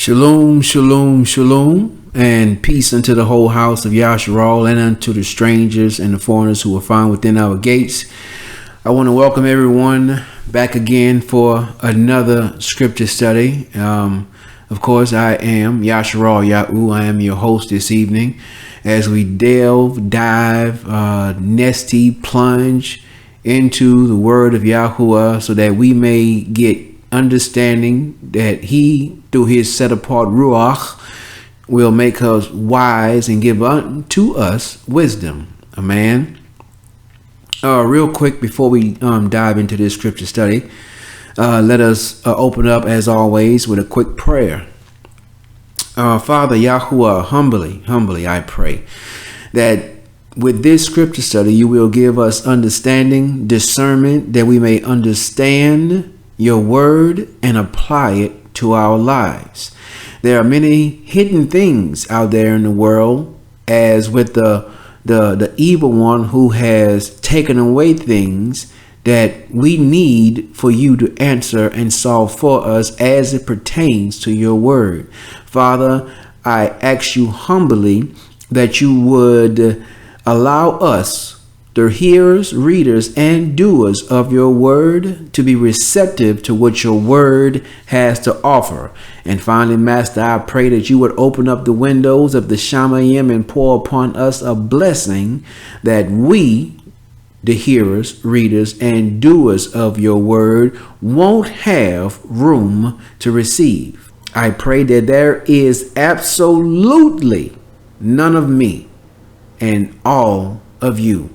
Shalom, shalom, shalom, and peace unto the whole house of Yahusha and unto the strangers and the foreigners who are found within our gates. I want to welcome everyone back again for another scripture study. Of course, I am Yahusha Yahu. I am your host this evening as we dive, nesty, plunge into the word of Yahuwah so that we may get understanding that he, through his set apart Ruach, will make us wise and give unto us wisdom. Amen. Real quick before we dive into this scripture study, let us open up as always with a quick prayer. Father Yahuwah, humbly I pray that with this scripture study you will give us understanding, discernment, that we may understand your word and apply it to our lives. There are many hidden things out there in the world, as with the evil one who has taken away things that we need for you to answer and solve for us as it pertains to your word. Father, I ask you humbly that you would allow us, the hearers, readers, and doers of your word, to be receptive to what your word has to offer. And finally, Master, I pray that you would open up the windows of the Shamayim and pour upon us a blessing that we, the hearers, readers, and doers of your word, won't have room to receive. I pray that there is absolutely none of me and all of you.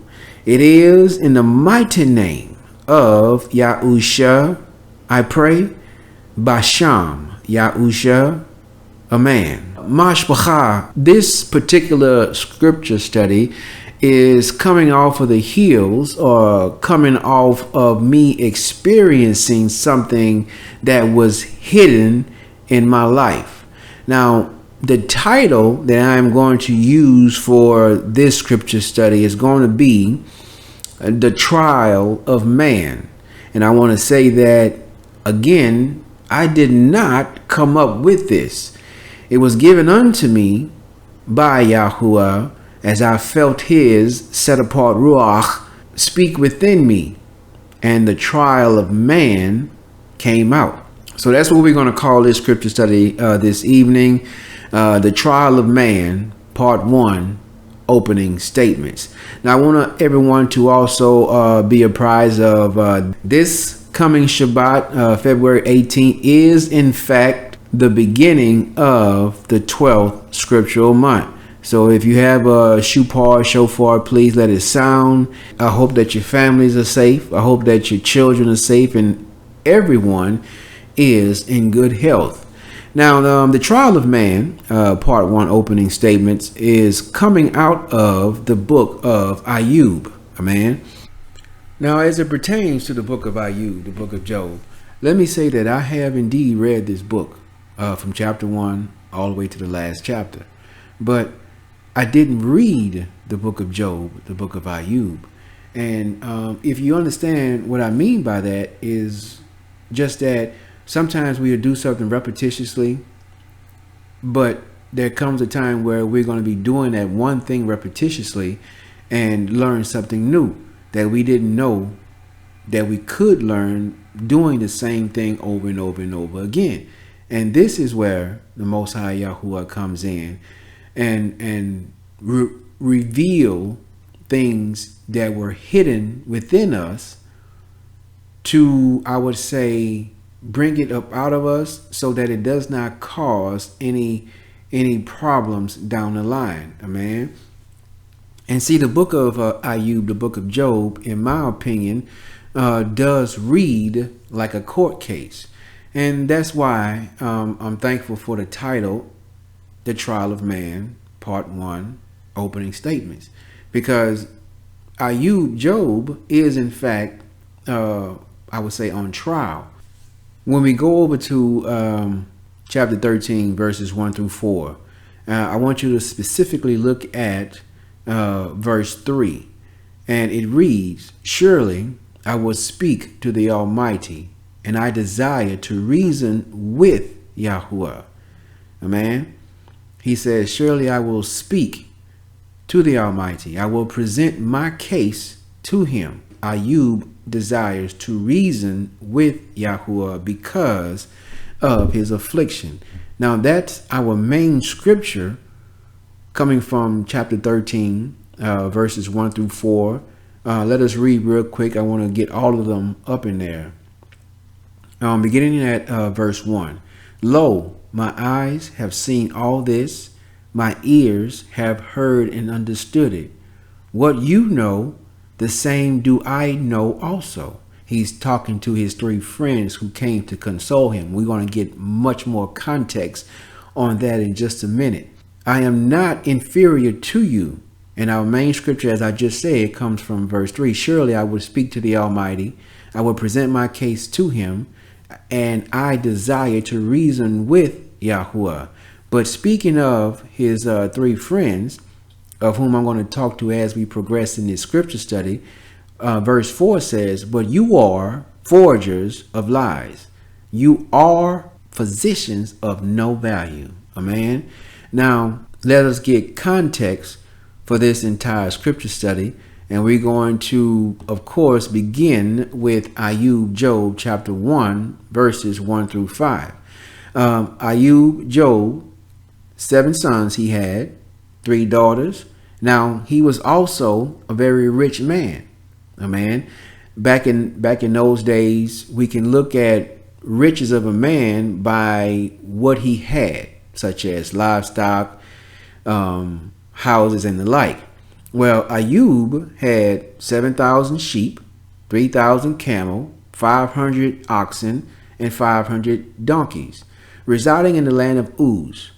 It is in the mighty name of Yahusha, I pray, Basham, Yahusha, Amen. Mashbacha, this particular scripture study is coming off of the heels, or coming off of me experiencing something that was hidden in my life. Now, the title that I'm going to use for this scripture study is going to be The Trial of Man. And I want to say that, again, I did not come up with this. It was given unto me by Yahuwah as I felt his set apart Ruach speak within me. And the trial of man came out. So that's what we're going to call this scripture study this evening. The Trial of Man, Part 1, Opening Statements. Now, I want everyone to also be apprised of this coming Shabbat, February 18th, is in fact the beginning of the 12th scriptural month. So if you have a shofar, please let it sound. I hope that your families are safe. I hope that your children are safe and everyone is in good health. Now, the Trial of Man, Part 1, Opening Statements, is coming out of the book of Ayub. Amen. Now, as it pertains to the book of Ayub, the book of Job, let me say that I have indeed read this book from chapter 1 all the way to the last chapter. But I didn't read the book of Job, the book of Ayub. And if you understand what I mean by that, is just that sometimes we'll do something repetitiously, but there comes a time where we're going to be doing that one thing repetitiously and learn something new that we didn't know that we could learn doing the same thing over and over and over again. And this is where the Most High Yahuwah comes in and reveal things that were hidden within us to, I would say, bring it up out of us so that it does not cause any problems down the line. Amen. And see, the book of Ayub, the book of Job, in my opinion, does read like a court case. And that's why I'm thankful for the title, The Trial of Man, Part 1, Opening Statements. Because Ayub, Job, is in fact, I would say, on trial. When we go over to chapter 13, verses 1 through 4, I want you to specifically look at verse 3. And it reads, "Surely I will speak to the Almighty, and I desire to reason with Yahuwah. Amen. He says, surely I will speak to the Almighty. I will present my case to him. Ayub desires to reason with Yahuwah because of his affliction. Now that's our main scripture coming from chapter 13, verses 1 through 4. Let us read real quick. I want to get all of them up in there. Beginning at verse 1. Lo, my eyes have seen all this. My ears have heard and understood it. What you know, the same do I know also. He's talking to his three friends who came to console him. We're going to get much more context on that in just a minute. I am not inferior to you. And our main scripture, as I just said, comes from verse 3. Surely I will speak to the Almighty. I will present my case to him. And I desire to reason with Yahuwah. But speaking of his three friends, of whom I'm going to talk to as we progress in this scripture study, verse 4 says, but you are forgers of lies. You are physicians of no value. Amen. Now, let us get context for this entire scripture study. And we're going to, of course, begin with Ayub, Job, chapter 1, verses 1 through 5. Ayub, Job, 7 sons he had, 3 daughters. Now, he was also a very rich man. Amen. Back in those days, we can look at riches of a man by what he had, such as livestock, houses, and the like. Well, Ayub had 7,000 sheep, 3,000 camel, 500 oxen, and 500 donkeys, residing in the land of Uz.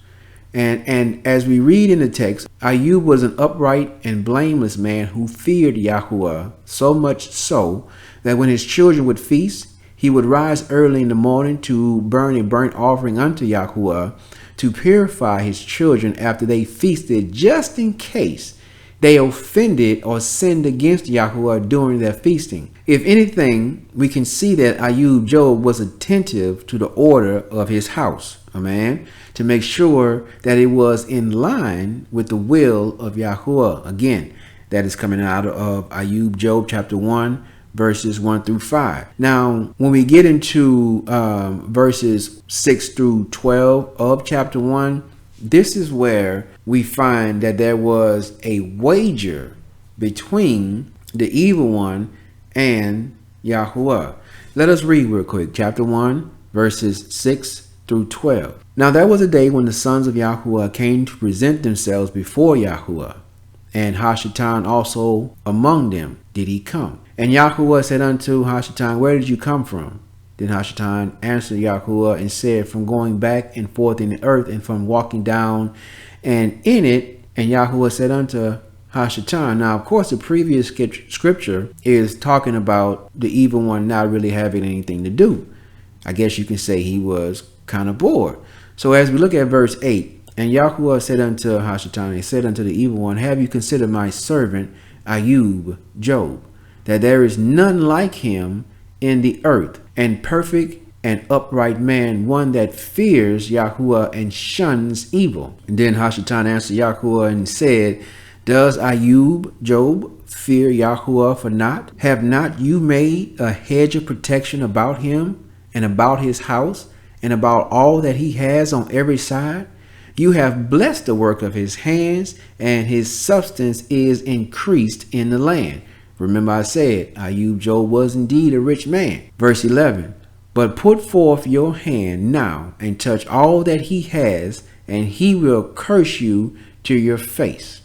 And as we read in the text, Ayub was an upright and blameless man who feared Yahuwah, so much so that when his children would feast, he would rise early in the morning to burn a burnt offering unto Yahuwah to purify his children after they feasted, just in case they offended or sinned against Yahuwah during their feasting. If anything, we can see that Ayub Job was attentive to the order of his house, amen, to make sure that it was in line with the will of Yahuwah. Again, that is coming out of Ayub Job chapter 1, verses 1 through 5. Now, when we get into verses 6 through 12 of chapter 1, this is where we find that there was a wager between the evil one and Yahuwah. Let us read real quick. Chapter 1, verses 6 through 12. Now there was a day when the sons of Yahuwah came to present themselves before Yahuwah, and Hashatan also among them did he come. And Yahuwah said unto Hashatan, where did you come from? Then Hashatan answered Yahuwah and said, from going back and forth in the earth, and from walking down and in it. And Yahuwah said unto Hashatan. Now, of course, the previous scripture is talking about the evil one not really having anything to do. I guess you can say he was kind of bored. So as we look at verse 8, and Yahuwah said unto Hashatan, he said unto the evil one, have you considered my servant Ayub, Job, that there is none like him in the earth, and perfect and upright man, one that fears Yahuwah and shuns evil? And then Hashatan answered Yahuwah and said, does Ayub, Job, fear Yahuwah for naught? Have not you made a hedge of protection about him and about his house and about all that he has on every side? You have blessed the work of his hands, and his substance is increased in the land. Remember I said, Ayub Job was indeed a rich man. Verse 11, but put forth your hand now and touch all that he has, and he will curse you to your face.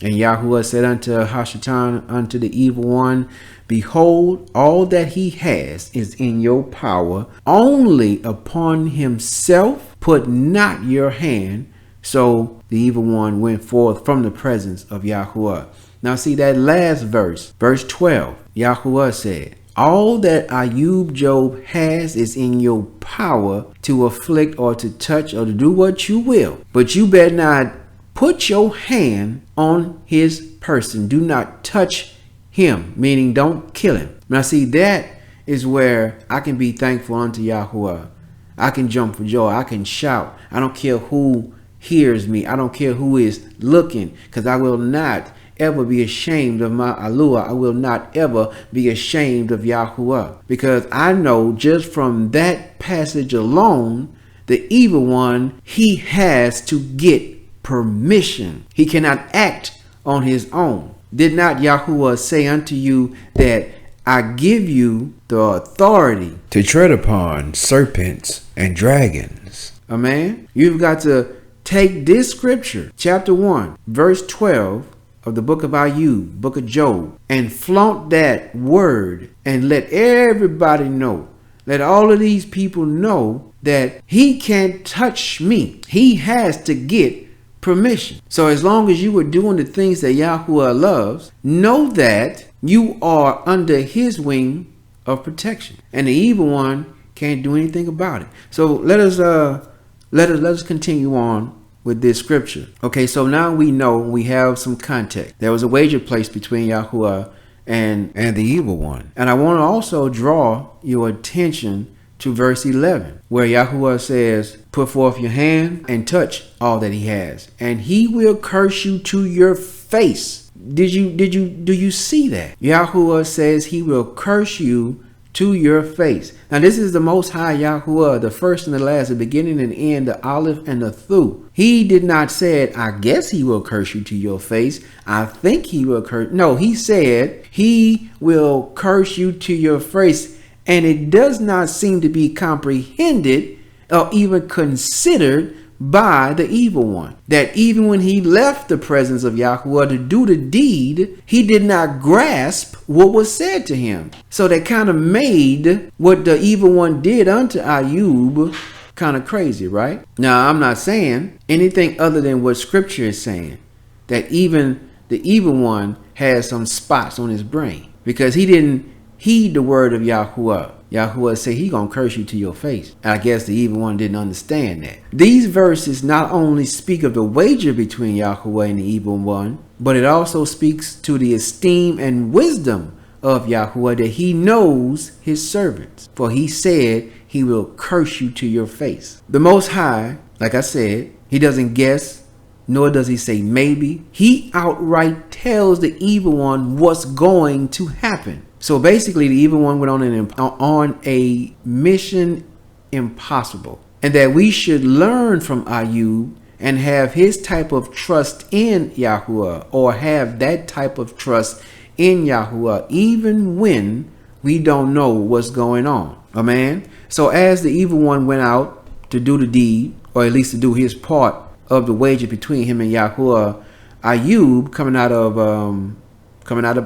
And Yahuwah said unto Hashatan, unto the evil one, behold, all that he has is in your power. Only upon himself put not your hand. So the evil one went forth from the presence of Yahuwah. Now see that last verse, verse 12, Yahuwah said, all that Ayub Job has is in your power to afflict or to touch or to do what you will. But you better not put your hand on his person. Do not touch him, meaning don't kill him. Now see, that is where I can be thankful unto Yahuwah. I can jump for joy. I can shout. I don't care who hears me. I don't care who is looking, because I will not ever be ashamed of my Alua. I will not ever be ashamed of Yahuwah, because I know just from that passage alone, the evil one, he has to get permission. He cannot act on his own. Did not Yahuwah say unto you that I give you the authority to tread upon serpents and dragons? Amen. You've got to take this scripture, chapter 1, verse 12 of the book of Ayub, book of Job, and flaunt that word and let everybody know, let all of these people know that he can't touch me. He has to get permission. So as long as you are doing the things that Yahuwah loves, know that you are under his wing of protection, and the evil one can't do anything about it. So let us continue on with this scripture. Okay, so now we know, we have some context. There was a wager placed between Yahuwah and the evil one. And I want to also draw your attention to verse 11, where Yahuwah says, put forth your hand and touch all that he has, and he will curse you to your face. Do you see that? Yahuwah says he will curse you to your face. Now this is the Most High Yahuwah, the first and the last, the beginning and end, the Aleph and the Thu. He did not say, I guess he will curse you to your face. I think he will curse. No, he said he will curse you to your face. And it does not seem to be comprehended or even considered by the evil one, that even when he left the presence of Yahuwah to do the deed, he did not grasp what was said to him. So that kind of made what the evil one did unto Ayub kind of crazy, right? Now, I'm not saying anything other than what scripture is saying, that even the evil one has some spots on his brain, because he didn't heed the word of Yahuwah. Yahuwah said he gonna curse you to your face. I guess the evil one didn't understand that. These verses not only speak of the wager between Yahuwah and the evil one, but it also speaks to the esteem and wisdom of Yahuwah, that he knows his servants. For he said he will curse you to your face. The Most High, like I said, he doesn't guess, nor does he say maybe. He outright tells the evil one what's going to happen. So basically, the evil one went on a mission impossible, and that we should learn from Ayub and have his type of trust in Yahuwah, or have that type of trust in Yahuwah, even when we don't know what's going on. Amen. So as the evil one went out to do the deed, or at least to do his part of the wager between him and Yahuwah, Ayub, coming out of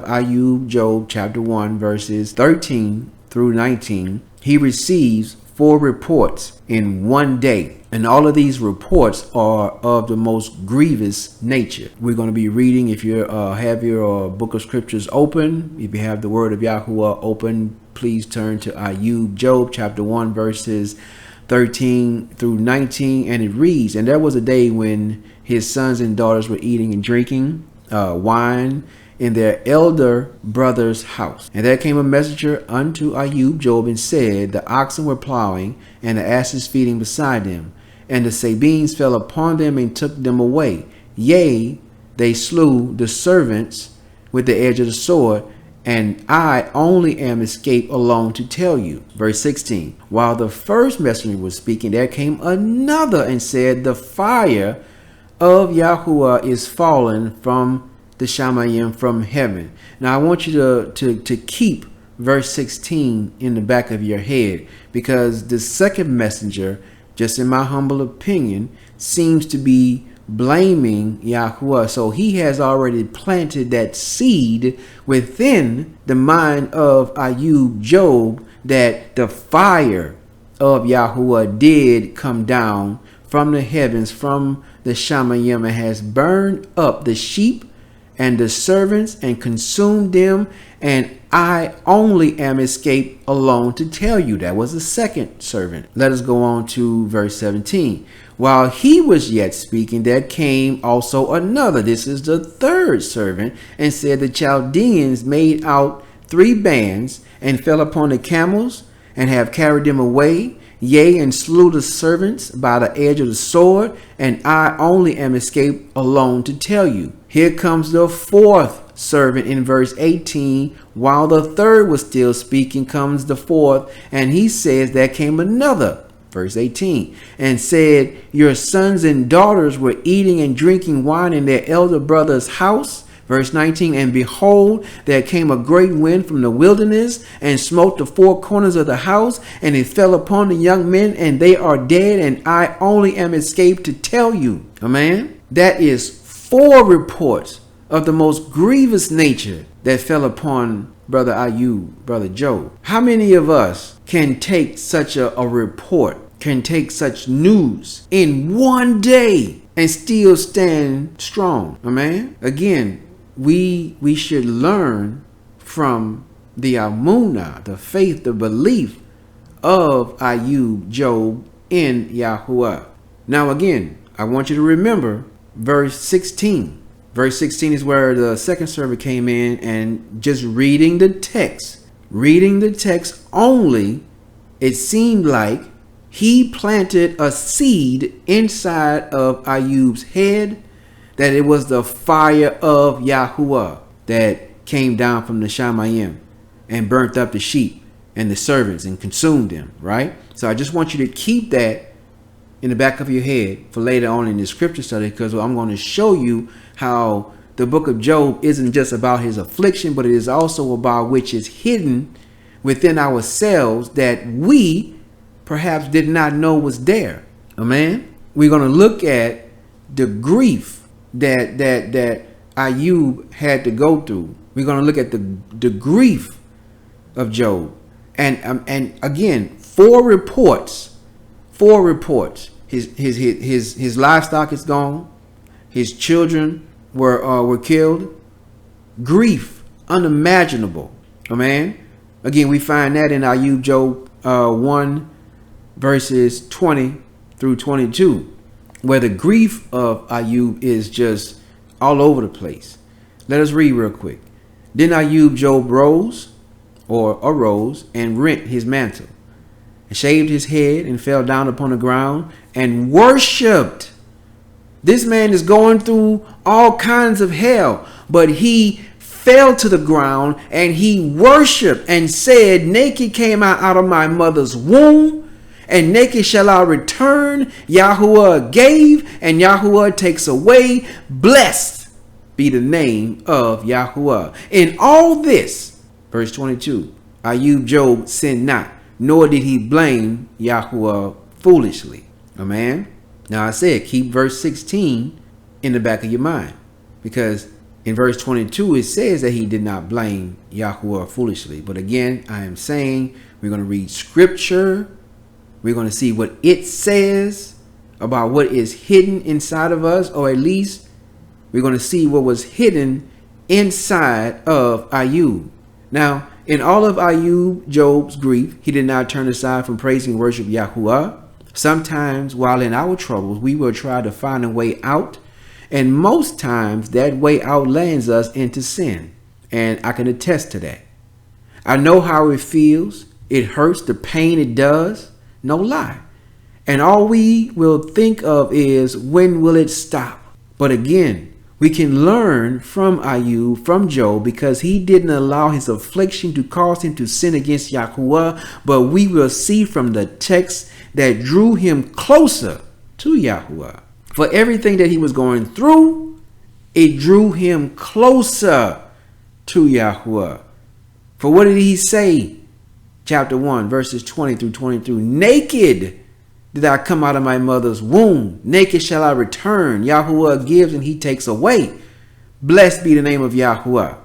Ayub, Job, chapter 1, verses 13 through 19, he receives 4 reports in one day. And all of these reports are of the most grievous nature. We're going to be reading, if you have your book of scriptures open, if you have the word of Yahuwah open, please turn to Ayub, Job, chapter 1, verses 13 through 19. And it reads, and there was a day when his sons and daughters were eating and drinking wine in their elder brother's house. And there came a messenger unto Ayub, Job, and said, the oxen were plowing, and the asses feeding beside them. And the Sabines fell upon them and took them away. Yea, they slew the servants with the edge of the sword, and I only am escaped alone to tell you. Verse 16, while the first messenger was speaking, there came another and said, the fire of Yahuwah is fallen from the Shamayim, from heaven. Now I want you to keep verse 16 in the back of your head, because the second messenger, just in my humble opinion, seems to be blaming Yahuwah. So he has already planted that seed within the mind of Ayub, Job, that the fire of Yahuwah did come down from the heavens, from the Shamayim, and has burned up the sheep and the servants and consumed them, and I only am escaped alone to tell you. That was the second servant. Let us go on to verse 17. While he was yet speaking, there came also another. This is the third servant, and said, the Chaldeans made out 3 bands and fell upon the camels and have carried them away. Yea, and slew the servants by the edge of the sword, and I only am escaped alone to tell you. Here comes the fourth servant in verse 18. While the third was still speaking, comes the fourth, and he says, there came another, verse 18, and said, your sons and daughters were eating and drinking wine in their elder brother's house. Verse 19, and behold, there came a great wind from the wilderness and smote the four corners of the house, and it fell upon the young men, and they are dead, and I only am escaped to tell you. Amen. That is 4 reports of the most grievous nature that fell upon Brother Ayub, Brother Job. How many of us can take such a report, can take such news in one day and still stand strong? Amen. Again, we should learn from the Amunah, the faith, the belief of Ayub, Job, in Yahuwah. Now again, I want you to remember verse 16. Verse 16 is where the second servant came in, and just reading the text only, it seemed like he planted a seed inside of Ayub's head, that it was the fire of Yahuwah that came down from the Shamayim and burnt up the sheep and the servants and consumed them, right? So I just want you to keep that in the back of your head for later on in the scripture study, because I'm going to show you how the book of Job isn't just about his affliction, but it is also about which is hidden within ourselves that we perhaps did not know was there. Amen. We're going to look at the grief that Ayub had to go through. We're going to look at the grief of Job, and again, 4 reports. His livestock is gone. His children were killed. Grief unimaginable. Amen. Again, we find that in Ayub, Job 1 verses 20 through 22. Where the grief of Ayub is just all over the place. Let us read real quick. Then Ayub, Job arose and rent his mantle, and shaved his head, and fell down upon the ground and worshipped. This man is going through all kinds of hell, but he fell to the ground and he worshipped and said, naked came I out of my mother's womb, and naked shall I return. Yahuwah gave, and Yahuwah takes away. Blessed be the name of Yahuwah. In all this, verse 22, Ayub, Job sinned not, nor did he blame Yahuwah foolishly. Amen. Now I said, keep verse 16 in the back of your mind, because in verse 22, it says that he did not blame Yahuwah foolishly. But again, I am saying we're going to read scripture. We're going to see what it says about what is hidden inside of us, or at least we're going to see what was hidden inside of Ayub. Now, in all of Ayub, Job's grief, he did not turn aside from praising and worship Yahuwah. Sometimes while in our troubles, we will try to find a way out. And most times that way out lands us into sin. And I can attest to that. I know how it feels. It hurts, the pain it does. No lie. And all we will think of is, when will it stop? But again, we can learn from Ayub, from Job, because he didn't allow his affliction to cause him to sin against Yahuwah. But we will see from the text that drew him closer to Yahuwah. For everything that he was going through, it drew him closer to Yahuwah. For what did he say? Chapter 1, verses 20 through 22. Naked did I come out of my mother's womb. Naked shall I return. Yahuwah gives and he takes away. Blessed be the name of Yahuwah.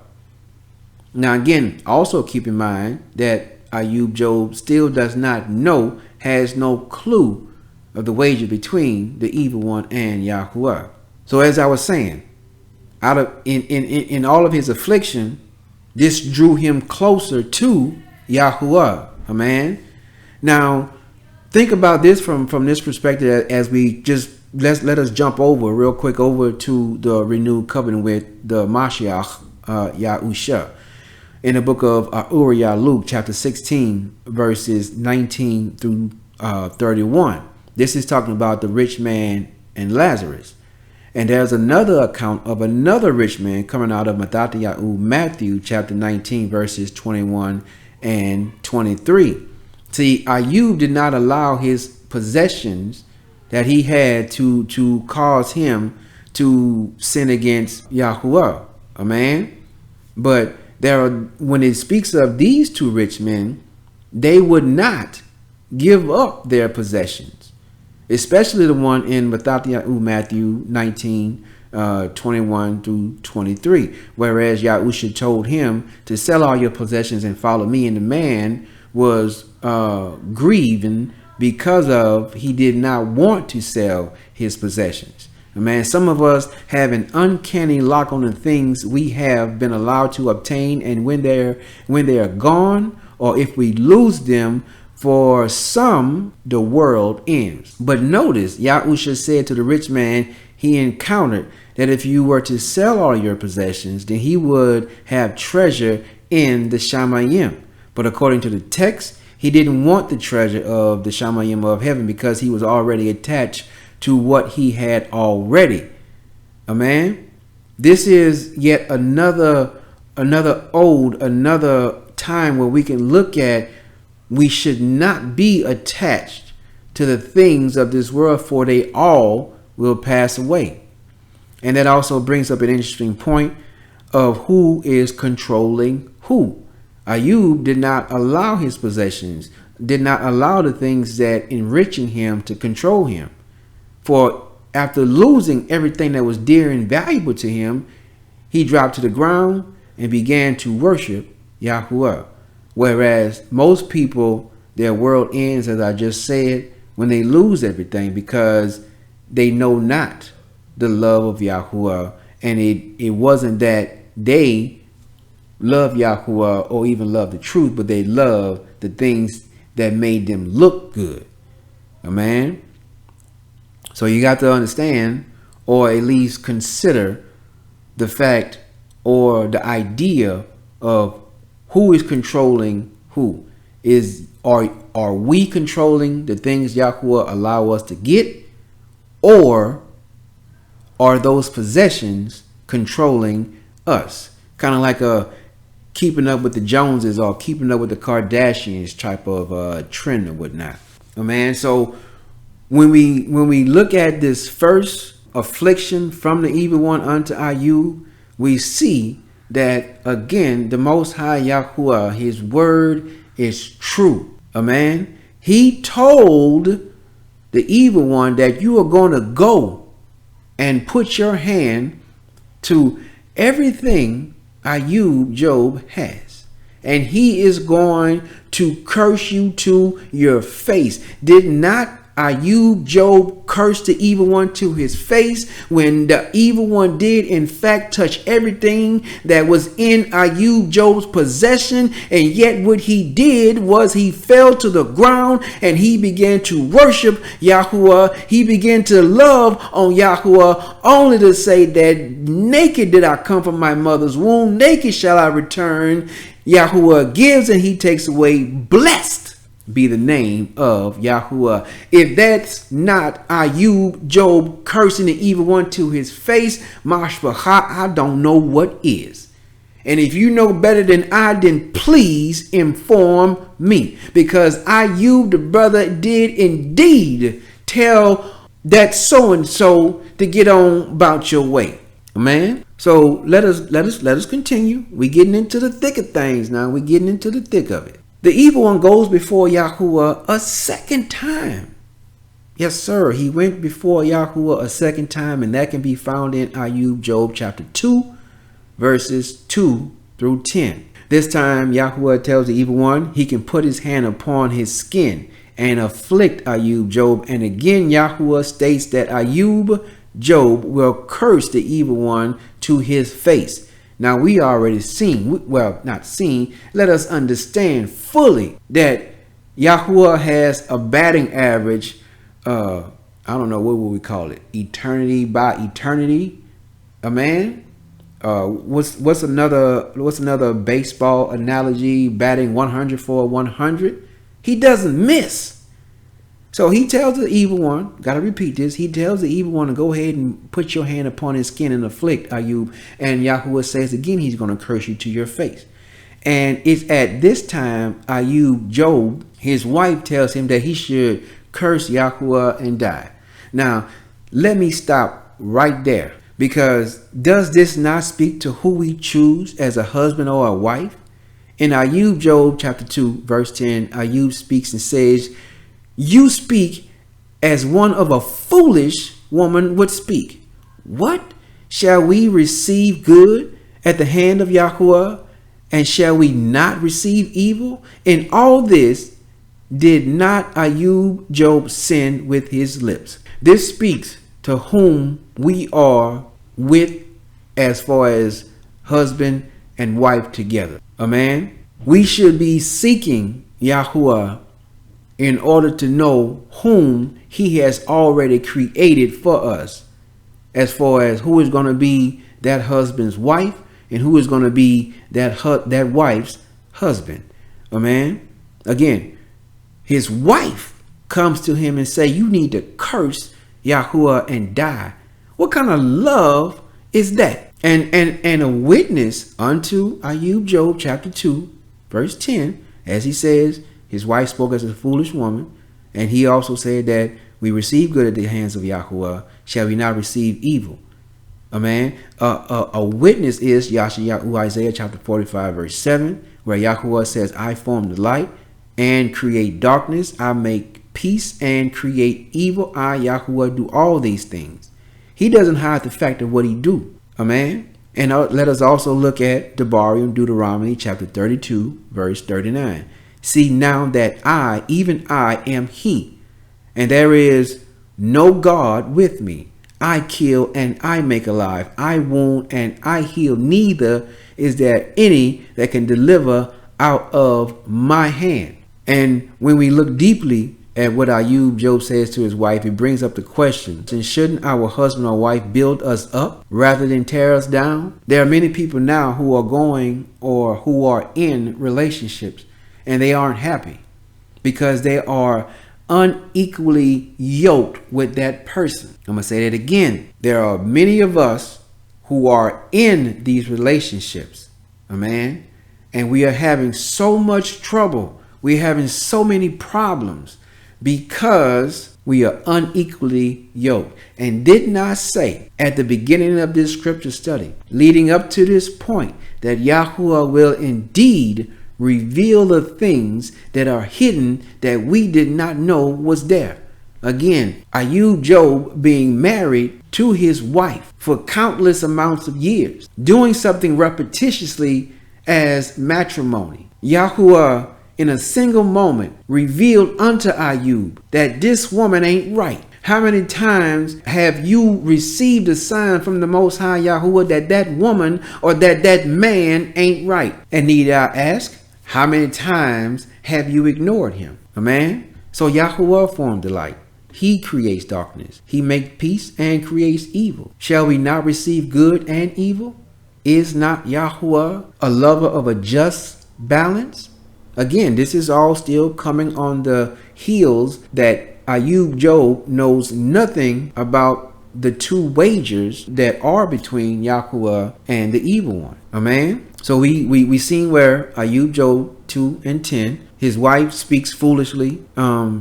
Now again, also keep in mind that Ayub, Job still does not know, has no clue of the wager between the evil one and Yahuwah. So as I was saying, in all of his affliction, this drew him closer to Yahuwah. Amen. Now, think about this from this perspective as we just let us jump over real quick over to the renewed covenant with the Mashiach Yahusha. In the book of Uriah, Luke chapter 16, verses 19 through 31. This is talking about the rich man and Lazarus. And there's another account of another rich man coming out of Matthew chapter 19, verses 21 and 23. See, Ayub did not allow his possessions that he had to cause him to sin against Yahuwah, amen. But when it speaks of these two rich men, they would not give up their possessions, especially the one in Matthew 19, 21 through 23, whereas Yahusha told him to sell all your possessions and follow me, and the man was grieving because of he did not want to sell his possessions. Man, some of us have an uncanny lock on the things we have been allowed to obtain, and when they're gone, or if we lose them, for some the world ends. But notice, Yahusha said to the rich man he encountered that if you were to sell all your possessions, then he would have treasure in the Shamayim. But according to the text, he didn't want the treasure of the Shamayim of heaven because he was already attached to what he had already. Amen. This is yet another time where we can look at we should not be attached to the things of this world, for they all will pass away. And that also brings up an interesting point of who is controlling who. Ayub did not allow his possessions, did not allow the things that enriching him to control him. For after losing everything that was dear and valuable to him, he dropped to the ground and began to worship Yahuwah. Whereas most people, their world ends, as I just said, when they lose everything because they know not the love of Yahuwah. And it wasn't that they love Yahuwah or even love the truth, but they love the things that made them look good. Amen. So you got to understand, or at least consider, the fact or the idea of who is controlling who. Are we controlling the things Yahuwah allow us to get, or are those possessions controlling us? Kind of like a keeping up with the Joneses or keeping up with the Kardashians type of trend or whatnot. Man, so when we look at this first affliction from the evil one unto Ayub, we see that again the Most High Yahuwah, his word is true. Amen. He told the evil one that you are going to go and put your hand to everything Ayub, Job has, and he is going to curse you to your face. Did not Ayub, Job cursed the evil one to his face when the evil one did in fact touch everything that was in Ayub, Job's possession, and yet what he did was he fell to the ground and he began to worship Yahuwah. He began to love on Yahuwah, only to say that naked did I come from my mother's womb, naked shall I return. Yahuwah gives and he takes away. Blessed be the name of Yahuwah. If that's not Ayub, Job cursing the evil one to his face, mashbachah, I don't know what is. And if you know better than I, then please inform me, because Ayub, the brother, did indeed tell that so-and-so to get on about your way. Man, so let us continue. We're getting into the thick of things now. We're getting into the thick of it. The evil one goes before Yahuwah a second time. Yes, sir. He went before Yahuwah a second time, and that can be found in Ayub, Job chapter 2, verses 2 through 10. This time, Yahuwah tells the evil one he can put his hand upon his skin and afflict Ayub, Job. And again, Yahuwah states that Ayub, Job will curse the evil one to his face. Now we already seen, well, not seen, let us understand fully that Yahuwah has a batting average, I don't know, what would we call it? Eternity by eternity. Man, what's another baseball analogy? Batting 100 for 100. He doesn't miss. So he tells the evil one, got to repeat this, he tells the evil one to go ahead and put your hand upon his skin and afflict Ayub. And Yahuwah says again, he's going to curse you to your face. And it's at this time, Ayub, Job, his wife tells him that he should curse Yahuwah and die. Now, let me stop right there. Because does this not speak to who we choose as a husband or a wife? In Ayub, Job chapter 2, verse 10, Ayub speaks and says, you speak as one of a foolish woman would speak. What? Shall we receive good at the hand of Yahuwah? And shall we not receive evil? In all this, did not Ayub, Job sin with his lips? This speaks to whom we are with as far as husband and wife together. Amen. We should be seeking Yahuwah in order to know whom he has already created for us, as far as who is going to be that husband's wife and who is going to be that wife's husband. Amen. Again, his wife comes to him and say, you need to curse Yahuwah and die. What kind of love is that? And a witness unto Ayub, Job chapter 2, verse 10, as he says, his wife spoke as a foolish woman. And he also said that we receive good at the hands of Yahuwah. Shall we not receive evil? Amen. A witness is Isaiah chapter 45, verse 7, where Yahuwah says, I form the light and create darkness. I make peace and create evil. I, Yahuwah, do all these things. He doesn't hide the fact of what he do. Amen. And let us also look at Deuteronomy chapter 32, verse 39. See now that I, even I, am he, and there is no God with me. I kill and I make alive. I wound and I heal. Neither is there any that can deliver out of my hand. And when we look deeply at what Ayub, Job says to his wife, it brings up the question, and shouldn't our husband or wife build us up rather than tear us down? There are many people now who are going or who are in relationships and they aren't happy because they are unequally yoked with that person. I'm going to say that again. There are many of us who are in these relationships, amen, and we are having so much trouble. We're having so many problems because we are unequally yoked. And did not say at the beginning of this scripture study, leading up to this point, that Yahuwah will indeed reveal the things that are hidden that we did not know was there. Again, Ayub, Job being married to his wife for countless amounts of years, doing something repetitiously as matrimony. Yahuwah in a single moment revealed unto Ayub that this woman ain't right. How many times have you received a sign from the Most High Yahuwah that that woman or that man ain't right? And need I ask, how many times have you ignored him? Amen. So Yahuwah formed the light. He creates darkness. He makes peace and creates evil. Shall we not receive good and evil? Is not Yahuwah a lover of a just balance? Again, this is all still coming on the heels that Ayub, Job knows nothing about the two wagers that are between Yahuwah and the evil one. Amen. So we seen where Ayub, Job 2 and 10, his wife speaks foolishly.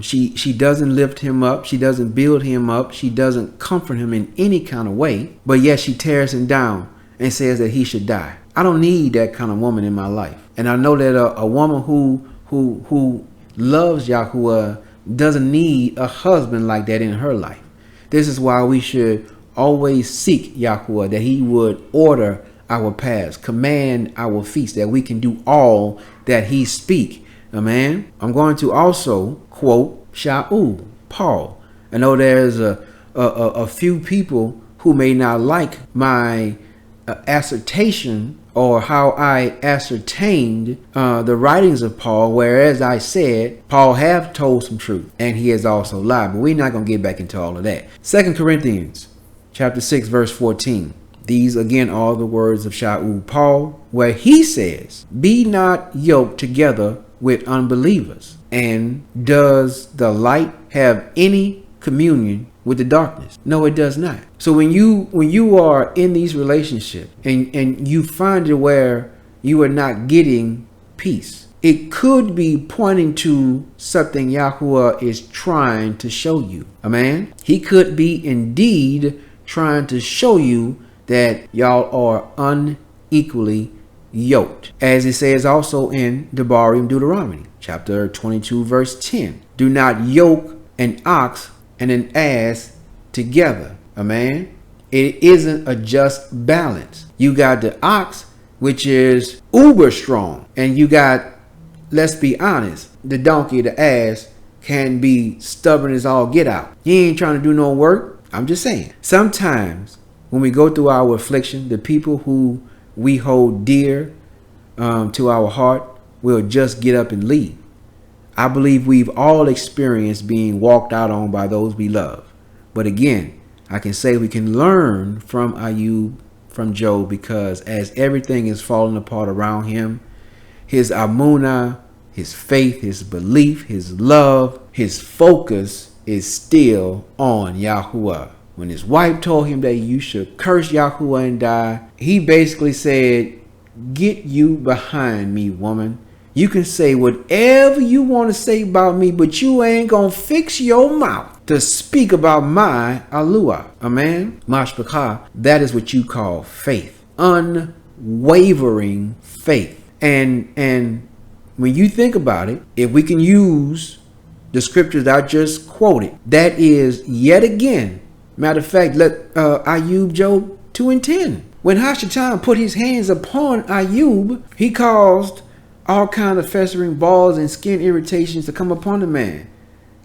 She doesn't lift him up. She doesn't build him up. She doesn't comfort him in any kind of way. But yet she tears him down and says that he should die. I don't need that kind of woman in my life. And I know that a woman who loves Yahuwah doesn't need a husband like that in her life. This is why we should always seek Yahuwah, that he would order our paths, command our feet, that we can do all that he speak. Amen. I'm going to also quote Shaul, Paul. I know there's a few people who may not like my assertion or how I ascertained the writings of Paul, whereas I said Paul have told some truth and he has also lied. But we're not going to get back into all of that. 2 Corinthians chapter 6 verse 14. These again are the words of Shaul Paul, where he says, "Be not yoked together with unbelievers." And does the light have any communion with the darkness? No, it does not. So when you are in these relationships and you find it where you are not getting peace, it could be pointing to something Yahuwah is trying to show you. Amen. He could be indeed trying to show you that y'all are unequally yoked. As it says also in Deuteronomy, chapter 22, verse 10. Do not yoke an ox and an ass together. Amen. It isn't a just balance. You got the ox, which is uber strong, and you got, let's be honest, the donkey, the ass, can be stubborn as all get out. He ain't trying to do no work. I'm just saying. Sometimes when we go through our affliction, the people who we hold dear to our heart will just get up and leave. I believe we've all experienced being walked out on by those we love. But again, I can say we can learn from Ayub, from Job, because as everything is falling apart around him, his amunah, his faith, his belief, his love, his focus is still on Yahuwah. When his wife told him that you should curse Yahuwah and die, he basically said, "Get you behind me, woman. You can say whatever you want to say about me, but you ain't gonna fix your mouth to speak about my Alua." Amen. Mashpachah, that is what you call faith. Unwavering faith. And when you think about it, if we can use the scriptures I just quoted, that is yet again. Matter of fact, let Ayub, Job 2 and 10. When Hashatan put his hands upon Ayub, he caused all kind of festering balls and skin irritations to come upon the man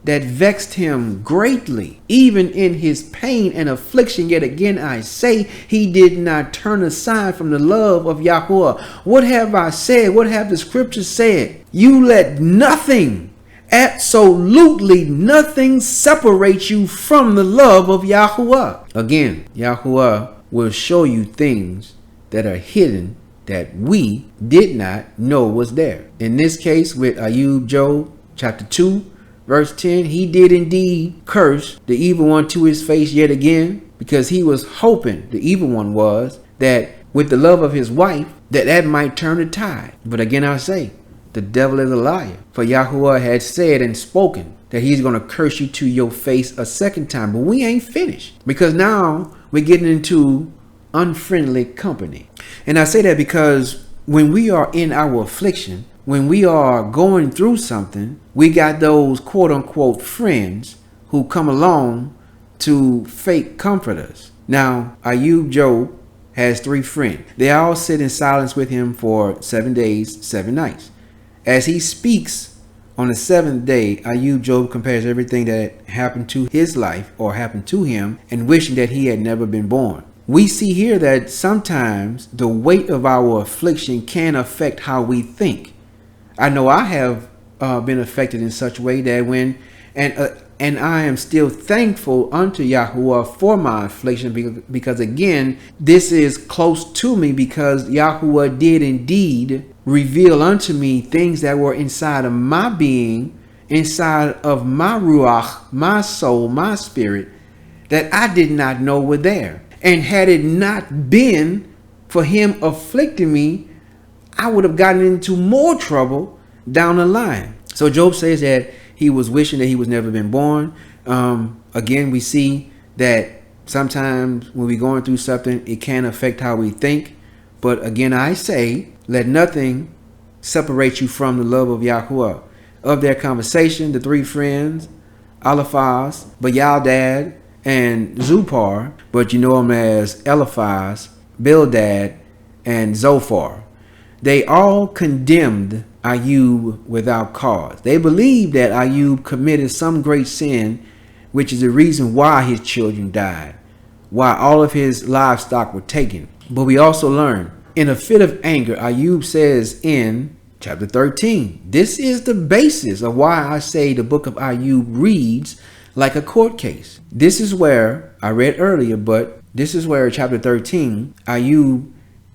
that vexed him greatly, even in his pain and affliction. Yet again I say, he did not turn aside from the love of Yahuwah. What have I said? What have the scriptures said? You let nothing, absolutely nothing, separate you from the love of Yahuwah. Again, Yahuwah will show you things that are hidden that we did not know was there. In this case with Ayub, Job chapter 2, verse 10, he did indeed curse the evil one to his face yet again, because he was hoping, the evil one was, that with the love of his wife, that might turn the tide. But again I say, the devil is a liar. For Yahuwah had said and spoken that he's going to curse you to your face a second time. But we ain't finished, because now we're getting into unfriendly company. And I say that because when we are in our affliction, when we are going through something, we got those quote unquote friends who come along to fake comfort us. Now, Ayub, Job has 3 friends. They all sit in silence with him for 7 days, 7 nights. As he speaks on the 7th day, Ayub, Job compares everything that happened to his life or happened to him and wishing that he had never been born. We see here that sometimes the weight of our affliction can affect how we think. I know I have been affected in such a way that and I am still thankful unto Yahuwah for my affliction, because again, this is close to me, because Yahuwah did indeed reveal unto me things that were inside of my being, inside of my ruach, my soul, my spirit, that I did not know were there. And had it not been for him afflicting me, I would have gotten into more trouble down the line. So Job says that he was wishing that he was never been born. Again, we see that sometimes when we're going through something, it can affect how we think. But again, I say, let nothing separate you from the love of Yahuwah. Of their conversation, the 3 friends, Eliphaz, Bildad, and Zupar, but you know them as Eliphaz, Bildad, and Zophar. They all condemned Ayub without cause. They believed that Ayub committed some great sin, which is the reason why his children died, why all of his livestock were taken. But we also learn, in a fit of anger, Ayub says in chapter 13, this is the basis of why I say the book of Ayub reads like a court case. This is where I read earlier, but This is where chapter 13, Ayub,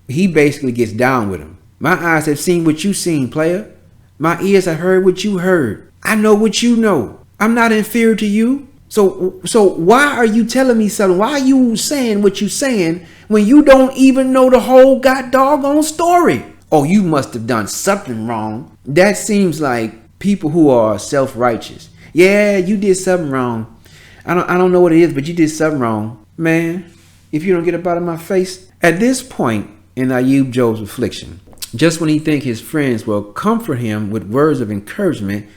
he basically gets down with him. My eyes have seen what you seen, player. My ears have heard what you heard. I know what you know. I'm not inferior to you. So why are you telling me something? Why are you saying what you saying when you don't even know the whole god doggone story? Oh, you must have done something wrong. That seems like people who are self-righteous. Yeah, you did something wrong. I don't know what it is, but you did something wrong. Man, if you don't get up out of my face. At this point in Ayub Job's affliction, just when he think his friends will comfort him with words of encouragement,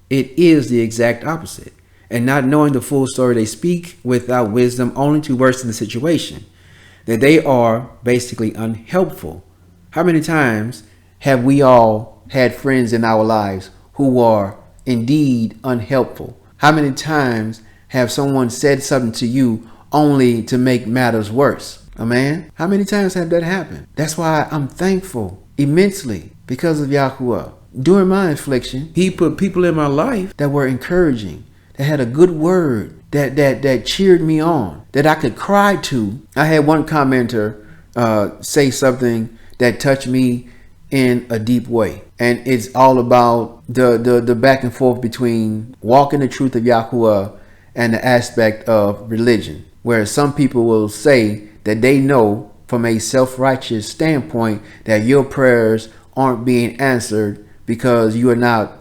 it is the exact opposite. And not knowing the full story, they speak without wisdom only to worsen the situation. That they are basically unhelpful. How many times have we all had friends in our lives who are indeed unhelpful? How many times have someone said something to you only to make matters worse? Amen. How many times have that happened? That's why I'm thankful immensely because of Yahuwah. During my affliction, he put people in my life that were encouraging, that had a good word, that cheered me on, that I could cry to. I had one commenter say something that touched me in a deep way. And it's all about the back and forth between walking the truth of Yahuwah and the aspect of religion, where some people will say that they know from a self-righteous standpoint that your prayers aren't being answered because you are not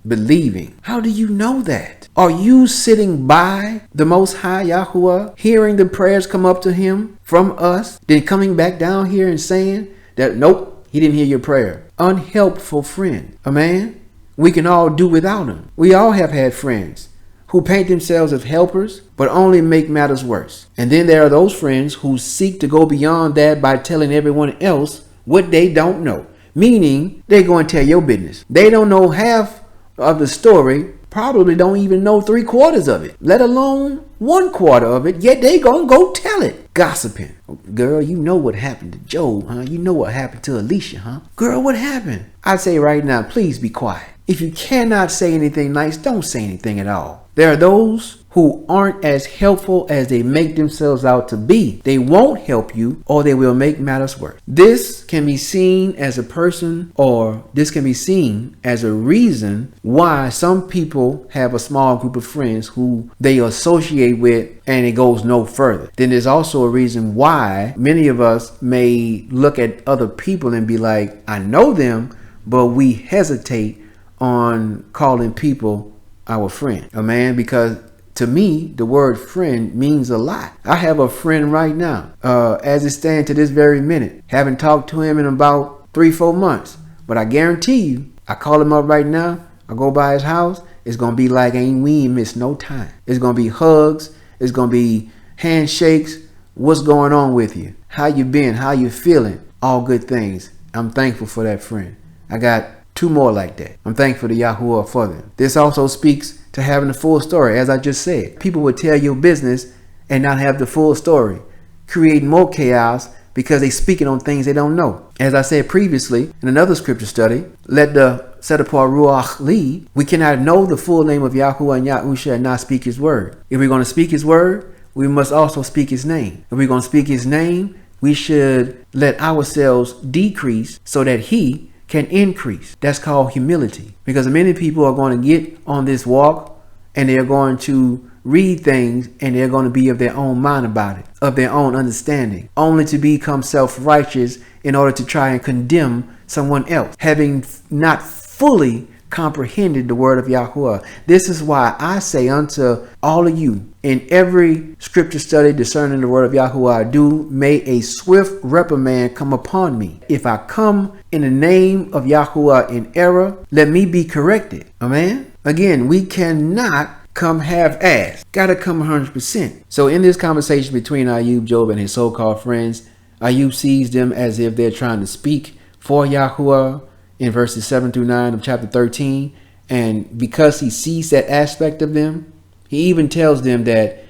believing. How do you know that? Are you sitting by the Most High Yahuwah, hearing the prayers come up to him from us, then coming back down here and saying that, nope, he didn't hear your prayer? Unhelpful friend. Amen. We can all do without him. We all have had friends who paint themselves as helpers, but only make matters worse. And then there are those friends who seek to go beyond that by telling everyone else what they don't know. Meaning, they're going to tell your business. They don't know half of the story, probably don't even know 3/4 of it, let alone 1/4 of it, yet they gonna go tell it. Gossiping. Girl, you know what happened to Job, huh? You know what happened to Alicia, huh? Girl, what happened? I say right now, please be quiet. If you cannot say anything nice, don't say anything at all. There are those who aren't as helpful as they make themselves out to be. They won't help you, or they will make matters worse. This can be seen as a person, or this can be seen as a reason why some people have a small group of friends who they associate with and it goes no further. Then there's also a reason why many of us may look at other people and be like, I know them, but we hesitate on calling people our friend. Amen. Because to me, the word friend means a lot. I have a friend right now, as it stands to this very minute. Haven't talked to him in about 3-4 months, but I guarantee you, I call him up right now. I go by his house. It's going to be like we ain't missed no time. It's going to be hugs. It's going to be handshakes. What's going on with you? How you been? How you feeling? All good things. I'm thankful for that friend. I got 2 more like that. I'm thankful to Yahuwah for them. This also speaks to having the full story. As I just said, people would tell your business and not have the full story, creating more chaos because they speaking on things they don't know. As I said previously in another scripture study, let the set apart Ruach lead. We cannot know the full name of Yahuwah and Yahusha and not speak his word. If we're going to speak his word, we must also speak his name. If we're going to speak his name, we should let ourselves decrease so that he can increase. That's called humility. Because many people are going to get on this walk and they're going to read things and they're going to be of their own mind about it, of their own understanding, only to become self-righteous in order to try and condemn someone else, having not fully comprehended the word of Yahuwah. This is why I say unto all of you, in every scripture study discerning the word of Yahuwah I do, may a swift reprimand come upon me. If I come in the name of Yahuwah in error, let me be corrected. Amen. Again, we cannot come half-assed. Gotta come 100%. So in this conversation between Ayub, Job, and his so-called friends, Ayub sees them as if they're trying to speak for Yahuwah in verses 7-9 of chapter 13. And because he sees that aspect of them, he even tells them that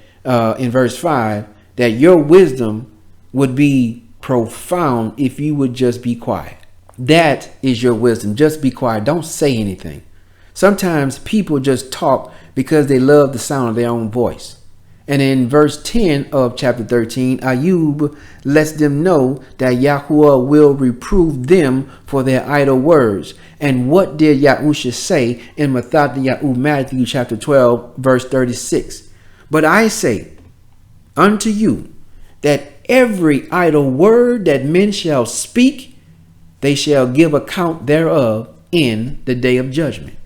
in verse 5, that your wisdom would be profound if you would just be quiet. That is your wisdom. Just be quiet. Don't say anything. Sometimes people just talk because they love the sound of their own voice. And in verse 10 of chapter 13, Ayub lets them know that Yahuwah will reprove them for their idle words. And what did Yahusha say in Matthew chapter 12, verse 36? But I say unto you that every idle word that men shall speak, they shall give account thereof in the day of judgment.